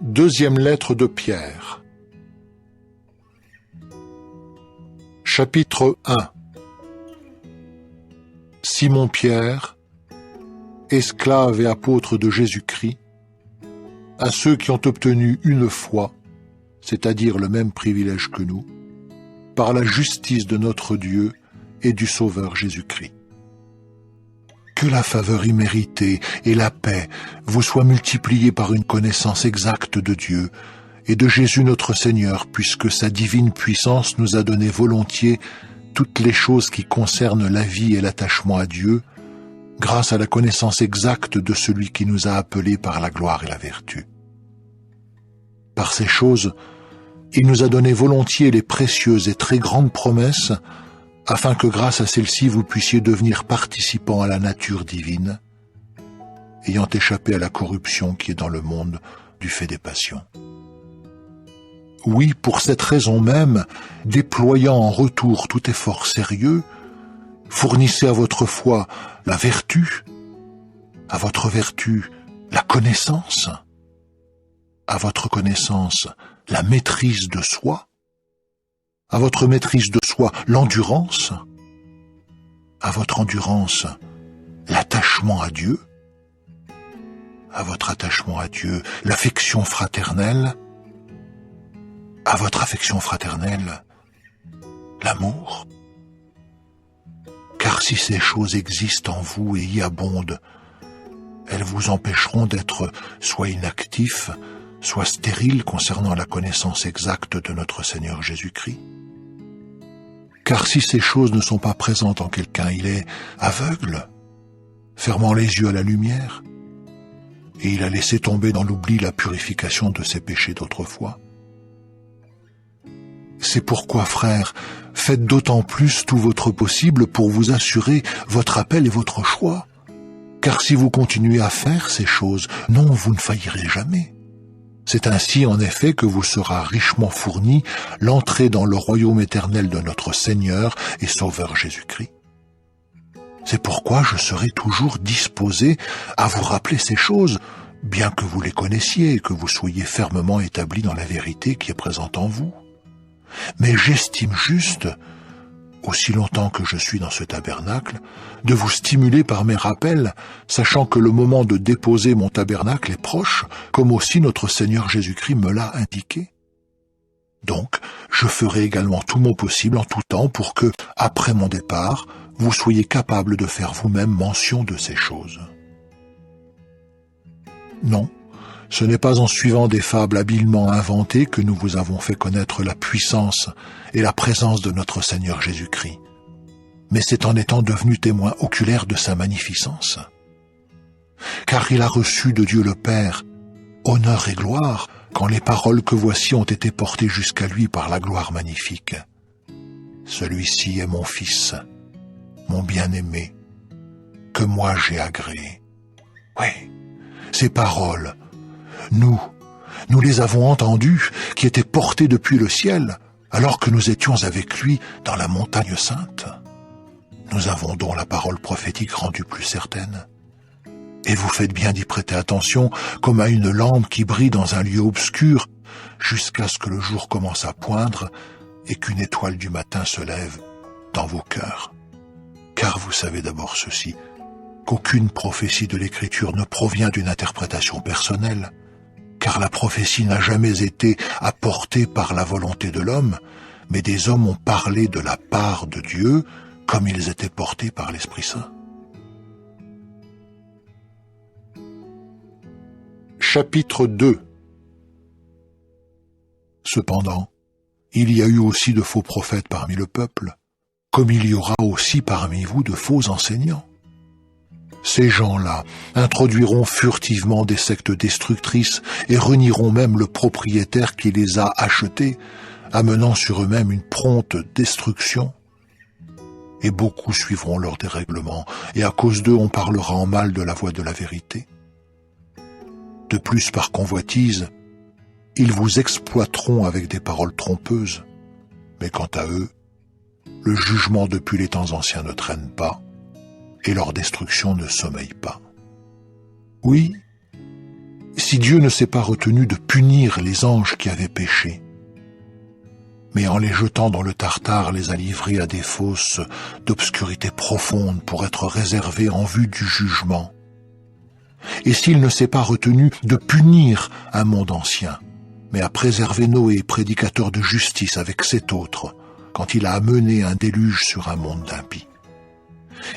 Deuxième lettre de Pierre. Chapitre 1. Simon-Pierre, esclave et apôtre de Jésus-Christ, à ceux qui ont obtenu une foi, c'est-à-dire le même privilège que nous, par la justice de notre Dieu et du Sauveur Jésus-Christ. Que la faveur imméritée et la paix vous soient multipliées par une connaissance exacte de Dieu et de Jésus notre Seigneur, puisque sa divine puissance nous a donné volontiers toutes les choses qui concernent la vie et l'attachement à Dieu, grâce à la connaissance exacte de celui qui nous a appelés par la gloire et la vertu. Par ces choses, il nous a donné volontiers les précieuses et très grandes promesses, afin que grâce à celle-ci vous puissiez devenir participants à la nature divine, ayant échappé à la corruption qui est dans le monde du fait des passions. Oui, pour cette raison même, déployant en retour tout effort sérieux, fournissez à votre foi la vertu, à votre vertu la connaissance, à votre connaissance la maîtrise de soi, à votre maîtrise de soi l'endurance, à votre endurance l'attachement à Dieu, à votre attachement à Dieu l'affection fraternelle, à votre affection fraternelle l'amour. Car si ces choses existent en vous et y abondent, elles vous empêcheront d'être soit inactifs, soit stériles concernant la connaissance exacte de notre Seigneur Jésus-Christ. Car si ces choses ne sont pas présentes en quelqu'un, il est aveugle, fermant les yeux à la lumière, et il a laissé tomber dans l'oubli la purification de ses péchés d'autrefois. C'est pourquoi, frères, faites d'autant plus tout votre possible pour vous assurer votre appel et votre choix. Car si vous continuez à faire ces choses, non, vous ne faillirez jamais. C'est ainsi, en effet, que vous sera richement fournie l'entrée dans le royaume éternel de notre Seigneur et Sauveur Jésus-Christ. C'est pourquoi je serai toujours disposé à vous rappeler ces choses, bien que vous les connaissiez et que vous soyez fermement établis dans la vérité qui est présente en vous. Mais j'estime juste, aussi longtemps que je suis dans ce tabernacle, de vous stimuler par mes rappels, sachant que le moment de déposer mon tabernacle est proche, comme aussi notre Seigneur Jésus-Christ me l'a indiqué. Donc, je ferai également tout mon possible en tout temps pour que, après mon départ, vous soyez capables de faire vous-même mention de ces choses. Non, ce n'est pas en suivant des fables habilement inventées que nous vous avons fait connaître la puissance et la présence de notre Seigneur Jésus-Christ, mais c'est en étant devenu témoin oculaire de sa magnificence. Car il a reçu de Dieu le Père honneur et gloire quand les paroles que voici ont été portées jusqu'à lui par la gloire magnifique. Celui-ci est mon Fils, mon bien-aimé, que moi j'ai agréé. Oui, ces paroles, nous les avons entendues, qui étaient portées depuis le ciel, alors que nous étions avec lui dans la montagne sainte. Nous avons donc la parole prophétique rendue plus certaine. Et vous faites bien d'y prêter attention, comme à une lampe qui brille dans un lieu obscur, jusqu'à ce que le jour commence à poindre et qu'une étoile du matin se lève dans vos cœurs. Car vous savez d'abord ceci, qu'aucune prophétie de l'Écriture ne provient d'une interprétation personnelle, car la prophétie n'a jamais été apportée par la volonté de l'homme, mais des hommes ont parlé de la part de Dieu, comme ils étaient portés par l'Esprit Saint. Chapitre 2. Cependant, il y a eu aussi de faux prophètes parmi le peuple, comme il y aura aussi parmi vous de faux enseignants. Ces gens-là introduiront furtivement des sectes destructrices et renieront même le propriétaire qui les a achetés, amenant sur eux-mêmes une prompte destruction. Et beaucoup suivront leur dérèglement, et à cause d'eux on parlera en mal de la voie de la vérité. De plus, par convoitise, ils vous exploiteront avec des paroles trompeuses. Mais quant à eux, le jugement depuis les temps anciens ne traîne pas, et leur destruction ne sommeille pas. Oui, si Dieu ne s'est pas retenu de punir les anges qui avaient péché, mais en les jetant dans le Tartare les a livrés à des fosses d'obscurité profonde pour être réservés en vue du jugement, et s'il ne s'est pas retenu de punir un monde ancien, mais a préservé Noé, prédicateur de justice avec 7 autres, quand il a amené un déluge sur un monde d'impies.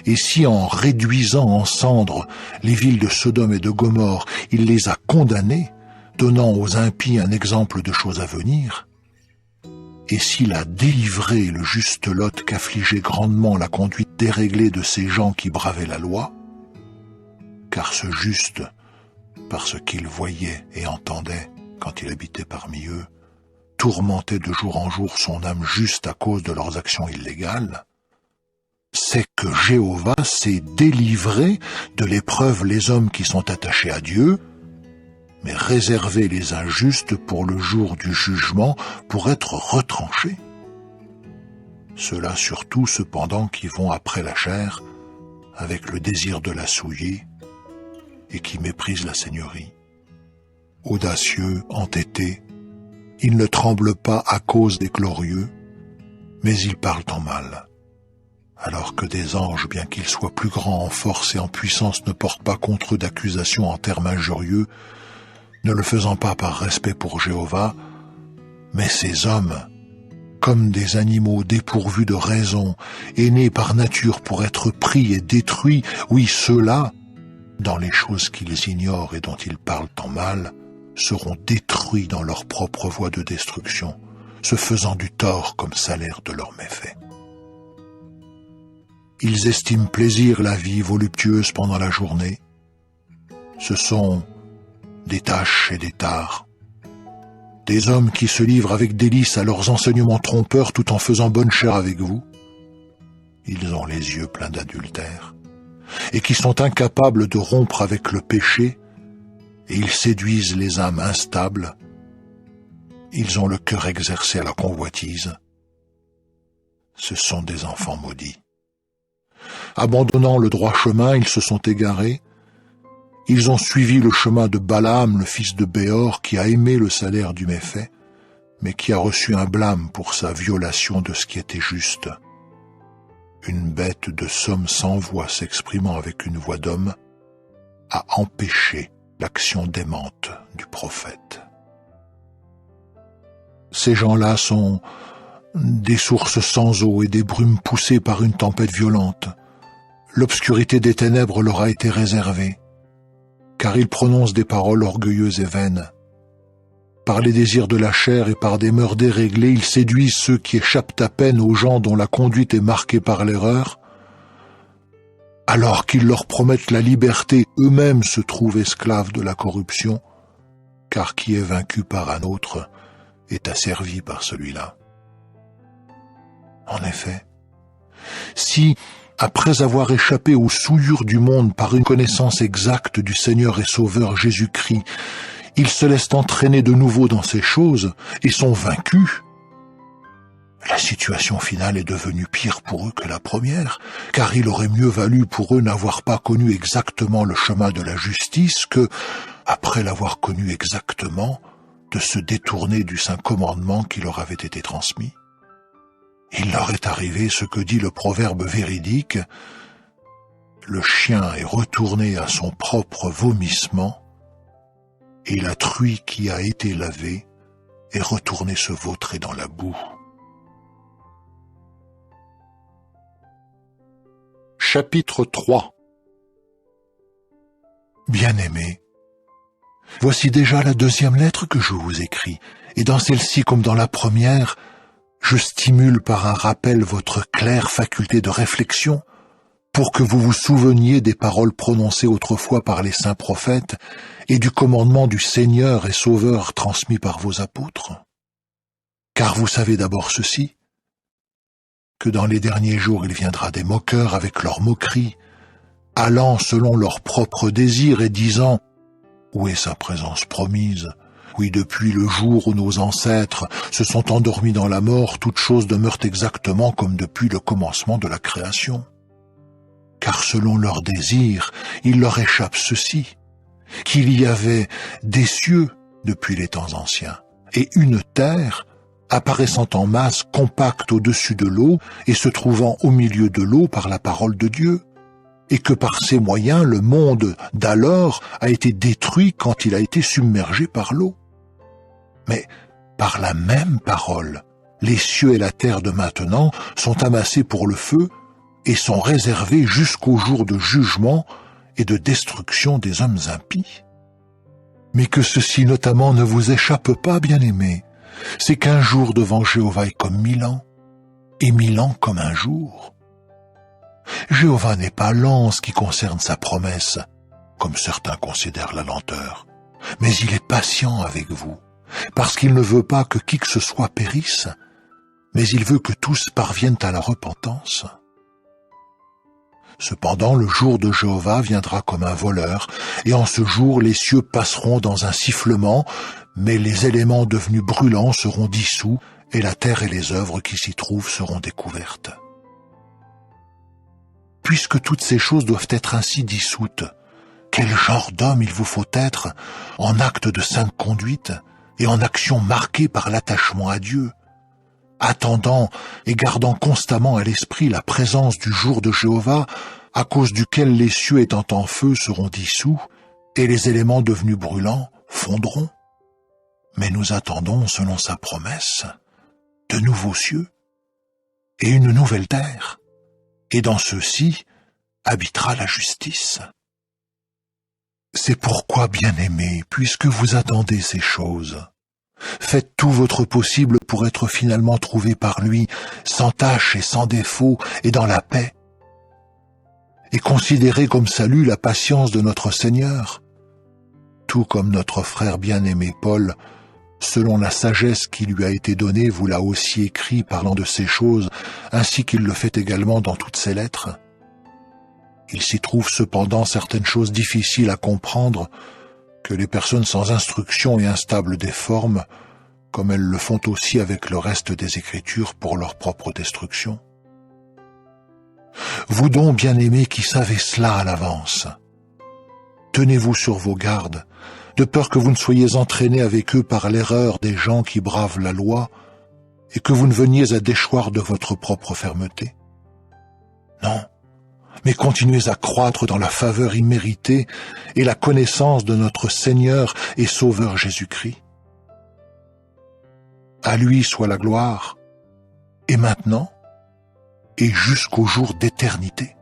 Et si en réduisant en cendres les villes de Sodome et de Gomorrhe, il les a condamnées, donnant aux impies un exemple de choses à venir, et s'il a délivré le juste Lot qu'affligeait grandement la conduite déréglée de ces gens qui bravaient la loi, car ce juste, parce qu'il voyait et entendait quand il habitait parmi eux, tourmentait de jour en jour son âme juste à cause de leurs actions illégales, c'est que Jéhovah sait délivrer de l'épreuve les hommes qui sont attachés à Dieu, mais réserver les injustes pour le jour du jugement, pour être retranchés. Ceux-là surtout, cependant, qui vont après la chair, avec le désir de la souiller, et qui méprisent la seigneurie. Audacieux, entêtés, ils ne tremblent pas à cause des glorieux, mais ils parlent en mal. Alors que des anges, bien qu'ils soient plus grands en force et en puissance, ne portent pas contre eux d'accusations en termes injurieux, ne le faisant pas par respect pour Jéhovah, mais ces hommes, comme des animaux dépourvus de raison et nés par nature pour être pris et détruits, oui, ceux-là, dans les choses qu'ils ignorent et dont ils parlent en mal, seront détruits dans leur propre voie de destruction, se faisant du tort comme salaire de leurs méfaits. Ils estiment plaisir la vie voluptueuse pendant la journée. Ce sont des tâches et des tares, des hommes qui se livrent avec délice à leurs enseignements trompeurs tout en faisant bonne chère avec vous. Ils ont les yeux pleins d'adultère et qui sont incapables de rompre avec le péché, et ils séduisent les âmes instables. Ils ont le cœur exercé à la convoitise. Ce sont des enfants maudits. Abandonnant le droit chemin, ils se sont égarés. Ils ont suivi le chemin de Balaam, le fils de Béor, qui a aimé le salaire du méfait, mais qui a reçu un blâme pour sa violation de ce qui était juste. Une bête de somme sans voix s'exprimant avec une voix d'homme a empêché l'action démente du prophète. Ces gens-là sont des sources sans eau et des brumes poussées par une tempête violente. L'obscurité des ténèbres leur a été réservée, car ils prononcent des paroles orgueilleuses et vaines. Par les désirs de la chair et par des mœurs déréglées, ils séduisent ceux qui échappent à peine aux gens dont la conduite est marquée par l'erreur. Alors qu'ils leur promettent la liberté, eux-mêmes se trouvent esclaves de la corruption, car qui est vaincu par un autre est asservi par celui-là. En effet, si, après avoir échappé aux souillures du monde par une connaissance exacte du Seigneur et Sauveur Jésus-Christ, ils se laissent entraîner de nouveau dans ces choses et sont vaincus, la situation finale est devenue pire pour eux que la première, car il aurait mieux valu pour eux n'avoir pas connu exactement le chemin de la justice que, après l'avoir connu exactement, de se détourner du saint commandement qui leur avait été transmis. Il leur est arrivé ce que dit le proverbe véridique: le chien est retourné à son propre vomissement, et la truie qui a été lavée est retournée se vautrer dans la boue. Chapitre 3. Bien-aimés, voici déjà la deuxième lettre que je vous écris, et dans celle-ci comme dans la première, je stimule par un rappel votre claire faculté de réflexion, pour que vous vous souveniez des paroles prononcées autrefois par les saints prophètes et du commandement du Seigneur et Sauveur transmis par vos apôtres. Car vous savez d'abord ceci, que dans les derniers jours il viendra des moqueurs avec leurs moqueries, allant selon leurs propres désirs et disant « Où est sa présence promise ? Oui, depuis le jour où nos ancêtres se sont endormis dans la mort, toutes choses demeurent exactement comme depuis le commencement de la création. Car selon leurs désirs, il leur échappe ceci, qu'il y avait des cieux depuis les temps anciens, et une terre apparaissant en masse compacte au-dessus de l'eau et se trouvant au milieu de l'eau par la parole de Dieu, et que par ces moyens le monde d'alors a été détruit quand il a été submergé par l'eau. Mais par la même parole, les cieux et la terre de maintenant sont amassés pour le feu et sont réservés jusqu'au jour de jugement et de destruction des hommes impies. Mais que ceci notamment ne vous échappe pas, bien-aimés, c'est qu'un jour devant Jéhovah est comme 1000 ans, et 1000 ans comme un jour. Jéhovah n'est pas lent en ce qui concerne sa promesse, comme certains considèrent la lenteur, mais il est patient avec vous, parce qu'il ne veut pas que qui que ce soit périsse, mais il veut que tous parviennent à la repentance. Cependant, le jour de Jéhovah viendra comme un voleur, et en ce jour les cieux passeront dans un sifflement, mais les éléments devenus brûlants seront dissous, et la terre et les œuvres qui s'y trouvent seront découvertes. Puisque toutes ces choses doivent être ainsi dissoutes, quel genre d'homme il vous faut être en acte de sainte conduite et en action marquée par l'attachement à Dieu, attendant et gardant constamment à l'esprit la présence du jour de Jéhovah, à cause duquel les cieux étant en feu seront dissous et les éléments devenus brûlants fondront. Mais nous attendons, selon sa promesse, de nouveaux cieux et une nouvelle terre, et dans ceux-ci habitera la justice. C'est pourquoi, bien-aimés, puisque vous attendez ces choses, faites tout votre possible pour être finalement trouvés par lui, sans tache et sans défaut, et dans la paix. Et considérez comme salut la patience de notre Seigneur, tout comme notre frère bien-aimé Paul, selon la sagesse qui lui a été donnée, vous l'a aussi écrit parlant de ces choses, ainsi qu'il le fait également dans toutes ses lettres. Il s'y trouve cependant certaines choses difficiles à comprendre, que les personnes sans instruction et instables des formes, comme elles le font aussi avec le reste des Écritures pour leur propre destruction. Vous donc, bien-aimés, qui savez cela à l'avance, tenez-vous sur vos gardes, de peur que vous ne soyez entraînés avec eux par l'erreur des gens qui bravent la loi, et que vous ne veniez à déchoir de votre propre fermeté. Non, mais continuez à croître dans la faveur imméritée et la connaissance de notre Seigneur et Sauveur Jésus-Christ. À lui soit la gloire, et maintenant, et jusqu'au jour d'éternité.